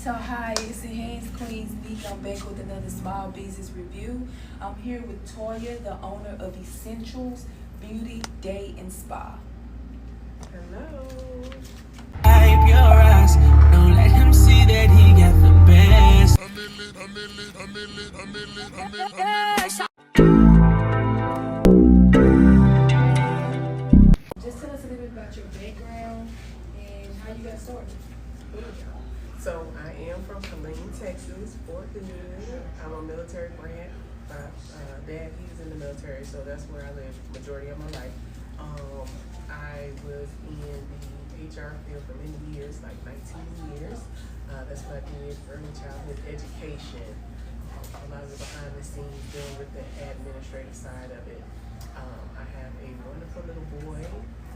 So hi, it's Enhanced Queens Meek. I'm back with another small business review. I'm here with Toya, the owner of Essentials Beauty Day and Spa. Hello. Wipe your eyes, don't let him see that he got the best. Just tell us a little bit about your background and how you got started. So I am from Killeen, Texas, Fort Hood. I'm a military brat. My dad, he's in the military, so that's where I live majority of my life. I was in the HR field for many years, like 19 years. That's what I did, early childhood education. A lot of the behind the scenes dealing with the administrative side of it. I have a wonderful little boy.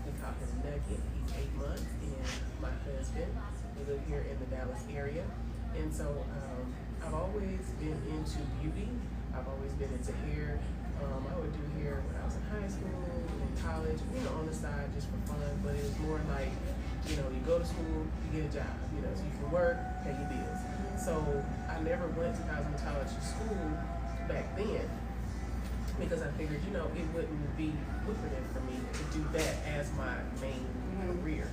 We call him Nugget. He's 8 months, and my husband. We live here in the Dallas area. And so I've always been into beauty. I've always been into hair. I would do hair when I was in high school, in college, on the side just for fun. But it was more like, you go to school, you get a job, so you can work, pay your bills. So I never went to cosmetology school back then because I figured, it wouldn't be lucrative for me to do that as my main career.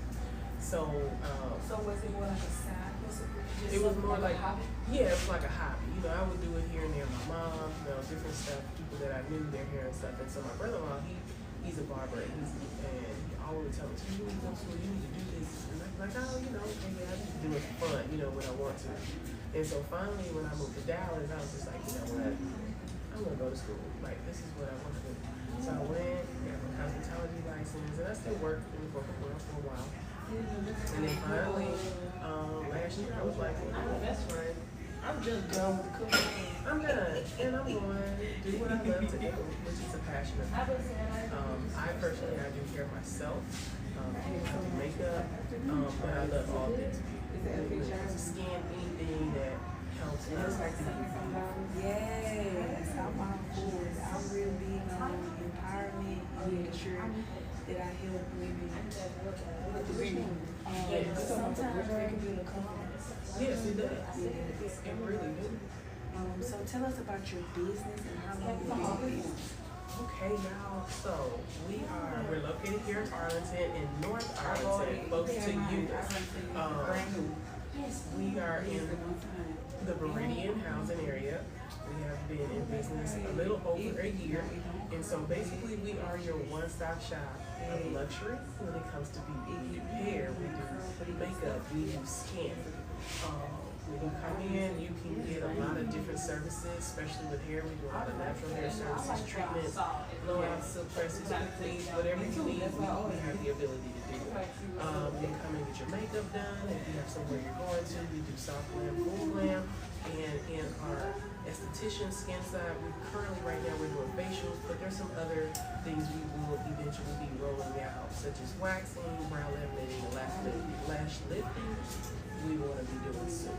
So was it more like a side? It was more like a hobby? Yeah, it was like a hobby. I would do it here and there. My mom, different stuff, people that I knew, their hair and stuff. And so my brother-in-law, he's a barber, and he always told me, you need to go to school, you need to do this. And I'm like, maybe I just do it for fun, when I want to. And so finally, when I moved to Dallas, I was just like, you know what? I'm gonna go to school. Like, this is what I want to do. So I went, got my cosmetology license, and I still worked in the corporate world for a while. And then finally, last year, I was like, that's right. I'm just done with the cooking. I'm done, and I'm going to do what I love to do, which is a passion of mine. I personally, I do hair myself. I do makeup, but I love all things beauty. Skin, anything that helps us. Yes, I'm on board. I'm real big on empowerment and making sure that I help women with the beauty. Sometimes it can build a confidence. Yes, it does. It really does. So tell us about your business and how long you've been in business. Okay, y'all. So we're located here in Arlington, in North Arlington, close to EULESS. We are in the VIRIDIan housing area. We have been in business a little over a year. And so basically we are your one-stop shop of luxury when it comes to beauty. We do hair, we do makeup, we do skin. When you come in, you can get a lot of different services, especially with hair. We do a lot of natural hair services, treatments, blowout, silk presses, please, whatever you need, we have the ability to do it. You can come and get your makeup done. If you have somewhere you're going to, we do soft glam, full glam. And in our esthetician skin side, right now we're doing facials, but there's some other things we will eventually be rolling out, such as waxing, brow laminating, lash lifting. We want to be doing soon.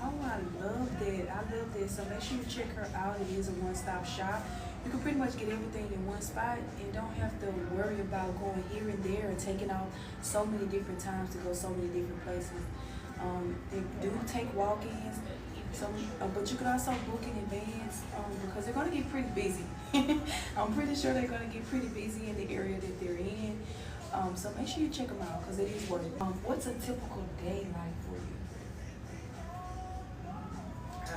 Oh, I love that. I love that. So make sure you check her out. It is a one-stop shop. You can pretty much get everything in one spot and don't have to worry about going here and there and taking out so many different times to go so many different places. They do take walk-ins, but you can also book in advance because they're going to get pretty busy. I'm pretty sure they're going to get pretty busy in the area that they're in. So make sure you check them out because it is worth it. What's a typical day like for you?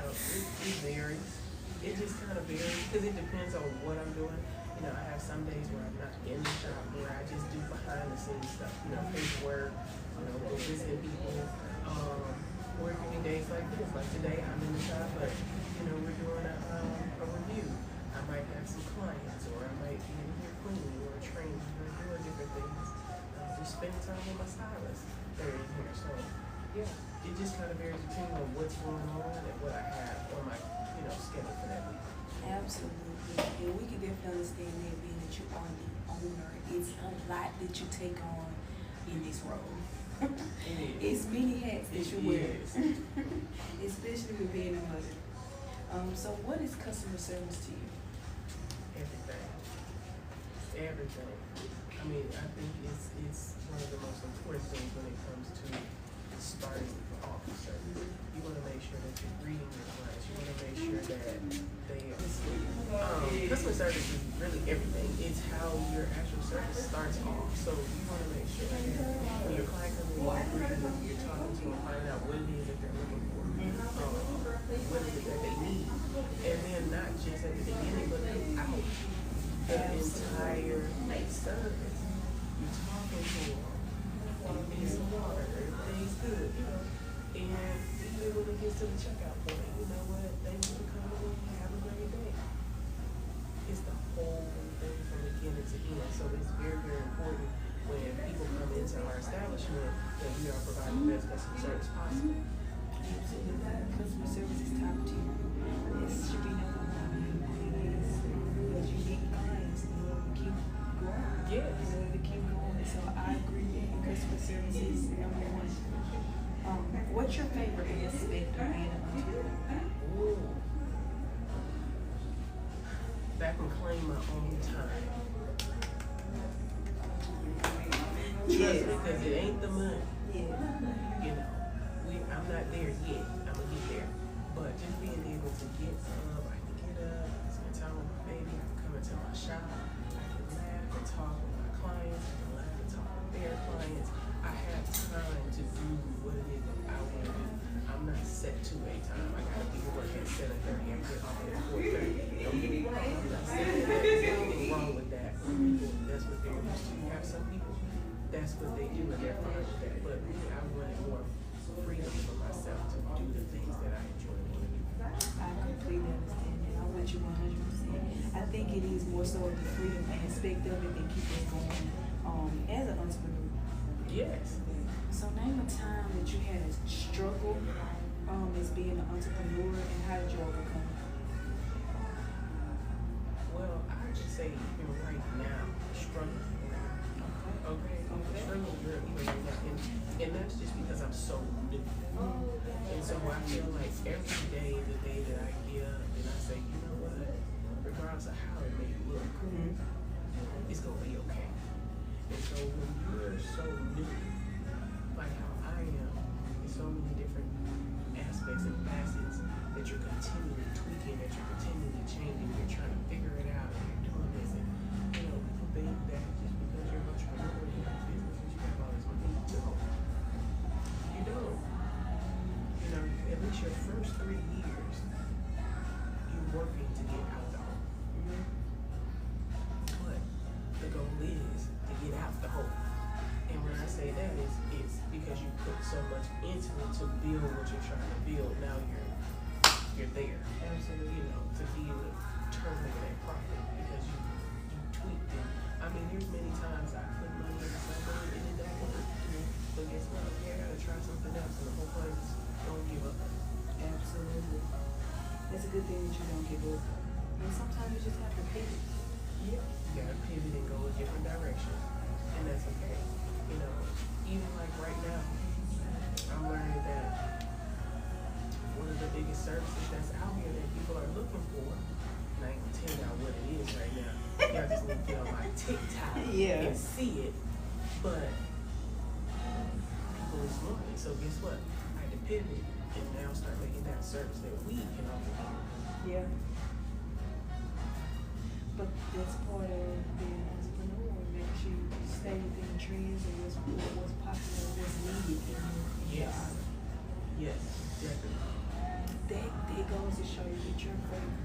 It varies. It just kind of varies because it depends on what I'm doing. I have some days where I'm not in the shop where I just do behind the scenes stuff, paperwork, go visiting people. Or it can be days like this. Like today I'm in the shop, but we're doing a review. I might have some clients, or I might be in here cleaning or training or doing different things. Just spending time with my stylist that are in here. So yeah, it just kind of varies depending on what's going on and what I have on my schedule for that week. Absolutely, and we can definitely understand that being that you are the owner. It's a lot that you take on in this role. It's many hats that you wear, especially with being a mother. So what is customer service to you? Everything. I mean, I think it's one of the most important things when it comes to starting for office service. customer service is really everything. It's how your actual service starts off. So you want to make sure that when your client comes in, you're talking to them, finding out what it is that they're looking for, what is it that they need, and then not just at the beginning, but throughout the entire service. You're talking to them. It's some water, everything's good, you know. And even when it gets to the checkout point, you know what? Thank you for coming in. Have a great day. It's the whole thing from beginning to end. So it's very, very important when people come into our establishment that we are providing the best customer service possible. Absolutely. Customer service is top tier. This should be number one. It is because you need clients in order to keep going. Yes. In order to keep going. So I agree with you. Customer service is number one. What's your favorite aspect of being an entrepreneur? Back and claim my own time. Yes. Because it ain't the money. Yeah. You know, I'm not there yet. I'm gonna get there. But just being able to get up, I can get up, I can spend time with my baby, I can come into my shop, I can laugh and talk with my clients, I can laugh and talk with their clients. I have time to do what it is that I want to do. I'm not set to a time. I gotta be to work at 7:30. I get off at 4:30. Don't get me wrong. I'm not saying that there's anything wrong with that. People, that's what they're used to. You have some people, that's what they do and they're fine with that. But me, I wanted more freedom for myself to do the things that I enjoy doing. I completely understand that. I'm with you 100%. I think it is more so the freedom aspect of it that keeps us going as an entrepreneur. Yes. So name a time that you had a struggle as being an entrepreneur, and how did you overcome it? Well, I would just say even right now, struggling. Okay. Struggling real, even right now. And that's just because I'm so new. And so I feel like every day, the day that I get up and I say, you know what, regardless of how it may look, it's gonna be okay. And so when you're so new, like how I am, in so many different aspects and facets that you're continually tweaking, that you're continually changing, you're trying to figure it out, and you're doing this, and you know, people think that just because you're an entrepreneur, you have business, and you have all this money, no. You don't. You know, at least your first 3 years, you're working to get out the home. But the goal is to get out the hole. And when I say that, it's because you put so much into it to build what you're trying to build. Now you're there. Absolutely. You know, to be able to turn over that profit because you tweaked it. I mean, there's many times I put money into something and it don't work. But guess what? Okay, I gotta try something else, and the whole point is don't give up. Absolutely. It's a good thing that you don't give up. And sometimes you just have to pivot. Yeah. You gotta pivot and go a different direction. And that's okay. You know, even like right now, I'm learning that one of the biggest services that's out here that people are looking for, and I ain't gonna tell y'all what it is right now. Y'all just need to get on my TikTok and see it. But people is wanting. So guess what? I had to pivot and now start making that service that we can offer here. Yeah. But that's part of being an entrepreneur. Make sure you stay within the trends and what's popular, what's needed in your Yes. Yes, definitely. That goes to show you that you're a great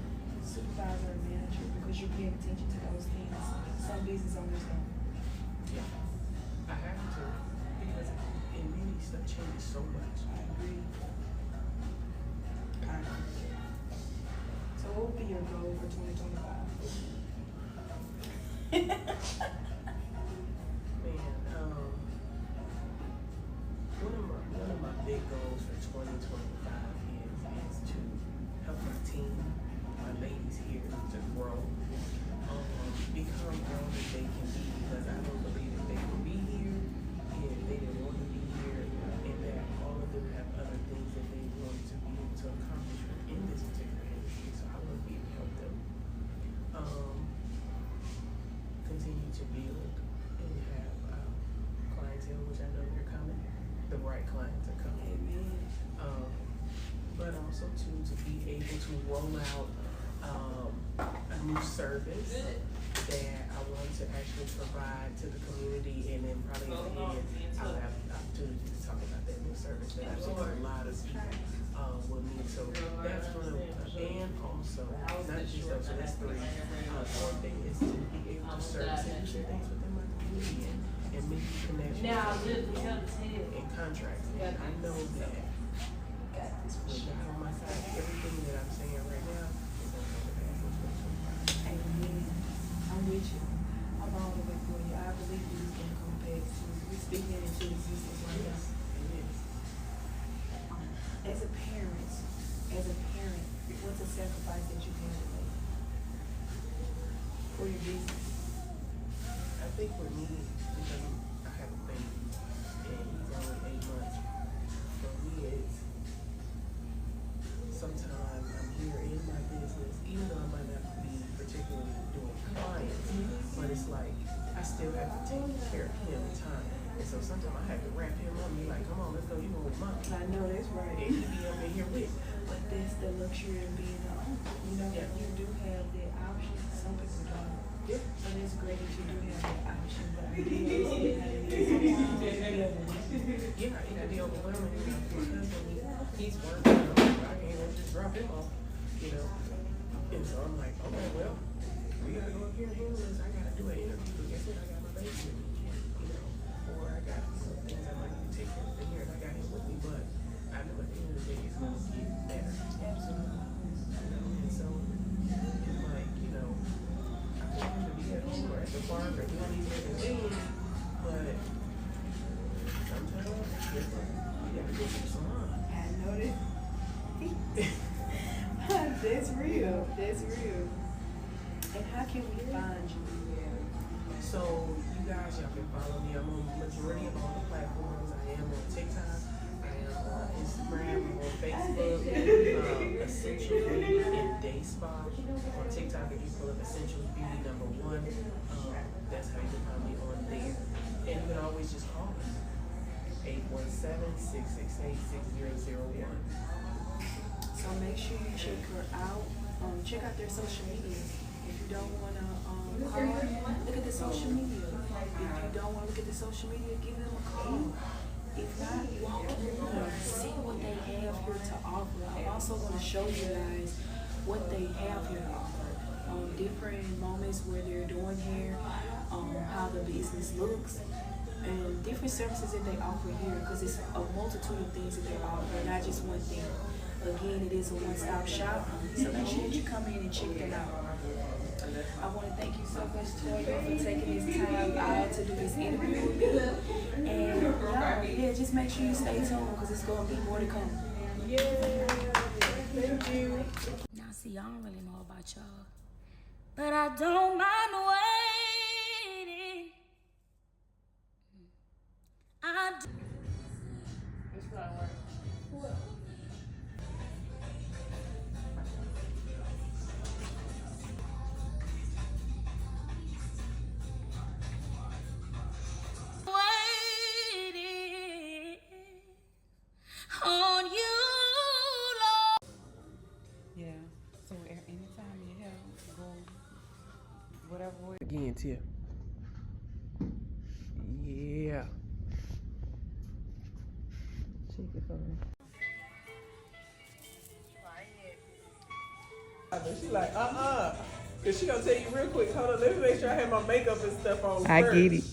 supervisor or manager because you're paying attention to those things. Some business owners don't. Yeah. I have to because in many stuff changes so much. I agree. So what would be your goal for 2025? Man, one of my big goals for 2025 is to help my team, my ladies here, to grow, become all that they can be, because I don't believe that they will be here if they didn't want to be here, and that all of them have other things that they want to be able to accomplish in this particular industry. So I want to be able to help them continue to build and have clientele, which I know they're coming. The right clients are coming. Amen. But also to be able to roll out a new service that I want to actually provide to the community, and then probably at the end, I'll have the opportunity to talk about that new service that I think a lot of people will need. So that's one of and also, not just those, so that's three. Fourth thing is to be able to service and do things within my community and make connections and contracts. And I know that with God on my side, everything that I'm saying right now is going to come to pass in 2025. Amen. I'm with you. I'm all the way for you. I believe you is going to come back to we speak that into existence right now. As a parent, what's a sacrifice that you had to make for your business? I think with me, because I have a baby and he's only 8 months, for me it's sometimes I'm here in my business, even though I might not be particularly doing clients, but it's like I still have to take care of him time. And so sometimes I have to wrap him up and be like, come on, let's go, you know, with mom. I know that's right. And he be up in here with. But that's the luxury of being the owner. You know, Yeah. you do have that option. Some people don't. Yeah. So it's great that you do have that option. But I do understand how it is. Sometimes it can be overwhelming. Yeah, it can be overwhelming, you know, because he's working, you know, I can't just drop him off, you know. And so I'm like, okay, well, we gotta go up here and handle this. I gotta do an interview, but guess what? I got my baby with me, you know, or I got some things I might need to take care of in here, and I got him with me, but I know at the end of the day, it's gonna get better. Absolutely. You know, and so it's like, you know, I want him to be at home or at the park or doing these different things, but sometimes, guess what? We gotta go to the salon. I know that. That's real. That's real. And how can we find you? So you guys, y'all can follow me. I'm on the majority of all the platforms. I am on TikTok. I am on Instagram. I'm on Facebook. Essential Beauty and Day Spa. On TikTok, if you pull up Essential Beauty #1, that's how you can find me on there. And you can always just call me. 817-668-6001. So make sure you check her out. Check out their social media. If you don't want to call, look at the social media. If you don't want to look at the social media, give them a call. If not, walk in, see what they have here to offer. I'm also going to show you guys what they have here to offer. Different moments where they're doing hair, how the business looks, and different services that they offer here, because it's a multitude of things that they offer, not just one thing. Again, it is a one-stop shop, so make sure that you come in and check them out. I want to thank you so much, Toya, for taking this time out to do this interview with me. And yeah, just make sure you stay tuned, because it's going to be more to come. Yeah, thank you. Now, see, I don't really know about y'all, but I don't mind waiting. I do. It's gonna work. Waiting on you, Lord. Yeah, so anytime you have, go whatever way. Again, Tia. Yeah. Check it for me. She like, cause she gonna tell you real quick. Hold on, let me make sure I have my makeup and stuff on. I first. get it.